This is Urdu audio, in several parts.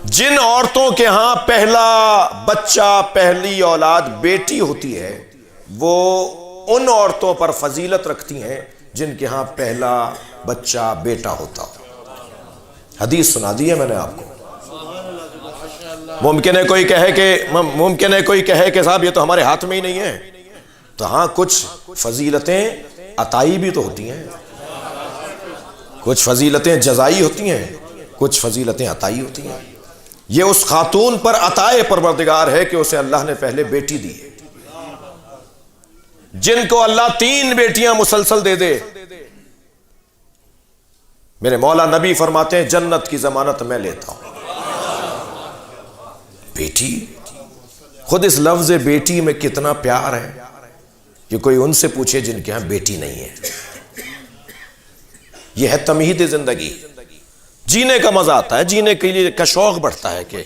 جن عورتوں کے ہاں پہلا بچہ، پہلی اولاد بیٹی ہوتی ہے، وہ ان عورتوں پر فضیلت رکھتی ہیں جن کے ہاں پہلا بچہ بیٹا ہوتا ہو۔ حدیث سنا دی ہے میں نے آپ کو۔ ممکن ہے کوئی کہے کہ صاحب یہ تو ہمارے ہاتھ میں ہی نہیں ہے، تو ہاں کچھ فضیلتیں عطائی بھی تو ہوتی ہیں، کچھ فضیلتیں جزائی ہوتی ہیں، کچھ فضیلتیں عطائی ہوتی ہیں۔ یہ اس خاتون پر عطائے پروردگار ہے کہ اسے اللہ نے پہلے بیٹی دی ہے۔ جن کو اللہ 3 بیٹیاں مسلسل دے دے، میرے مولا نبی فرماتے ہیں جنت کی ضمانت میں لیتا ہوں۔ بیٹی، خود اس لفظ بیٹی میں کتنا پیار ہے، یہ کوئی ان سے پوچھے جن کے ہاں بیٹی نہیں ہے۔ یہ ہے تمہید زندگی، جینے کا مزہ آتا ہے، جینے کے لیے کا شوق بڑھتا ہے کہ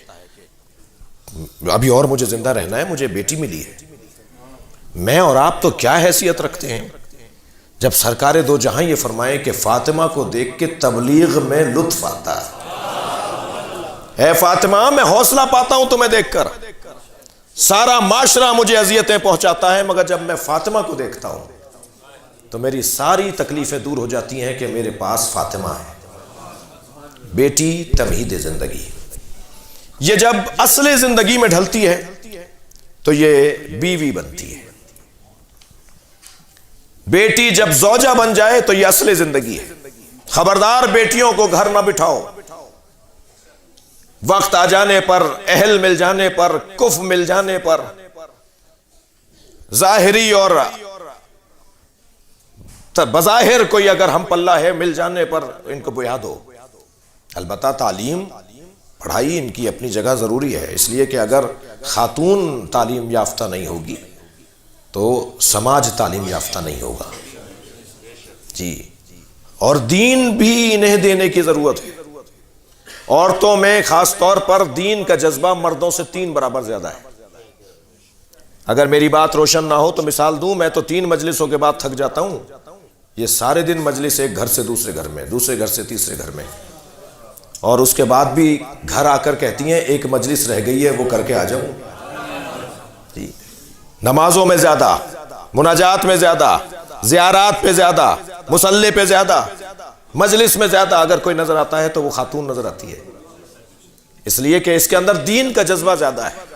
ابھی اور مجھے زندہ رہنا ہے، مجھے بیٹی ملی ہے۔ میں اور آپ تو کیا حیثیت رکھتے ہیں جب سرکار دو جہاں یہ فرمائے کہ فاطمہ کو دیکھ کے تبلیغ میں لطف آتا ہے۔ اے فاطمہ، میں حوصلہ پاتا ہوں تمہیں دیکھ کر، سارا معاشرہ مجھے اذیتیں پہنچاتا ہے، مگر جب میں فاطمہ کو دیکھتا ہوں تو میری ساری تکلیفیں دور ہو جاتی ہیں کہ میرے پاس فاطمہ ہے۔ بیٹی تمہید زندگی، یہ جب اصل زندگی میں ڈھلتی ہے تو یہ بیوی بنتی ہے۔ بیٹی جب زوجہ بن جائے تو یہ اصل زندگی ہے۔ خبردار بیٹیوں کو گھر نہ بٹھاؤ، وقت آ جانے پر، اہل مل جانے پر، کف مل جانے پر، ظاہری اور بظاہر کوئی اگر ہم پلہ ہے مل جانے پر ان کو بیا دو۔ البتہ تعلیم، پڑھائی ان کی اپنی جگہ ضروری ہے، اس لیے کہ اگر خاتون تعلیم یافتہ نہیں ہوگی تو سماج تعلیم یافتہ نہیں ہوگا۔ جی، اور دین بھی انہیں دینے کی ضرورت ہے۔ عورتوں میں خاص طور پر دین کا جذبہ مردوں سے 3 برابر زیادہ ہے۔ اگر میری بات روشن نہ ہو تو مثال دوں، میں تو 3 مجلسوں کے بعد تھک جاتا ہوں، یہ سارے دن مجلس ایک گھر سے دوسرے گھر میں، دوسرے گھر سے تیسرے گھر میں، اور اس کے بعد بھی گھر آ کر کہتی ہیں ایک مجلس رہ گئی ہے وہ کر کے آ جاؤں۔ جی، نمازوں میں زیادہ، مناجات میں زیادہ، زیارات پہ زیادہ، مصلی پہ زیادہ، مجلس میں زیادہ اگر کوئی نظر آتا ہے تو وہ خاتون نظر آتی ہے، اس لیے کہ اس کے اندر دین کا جذبہ زیادہ ہے۔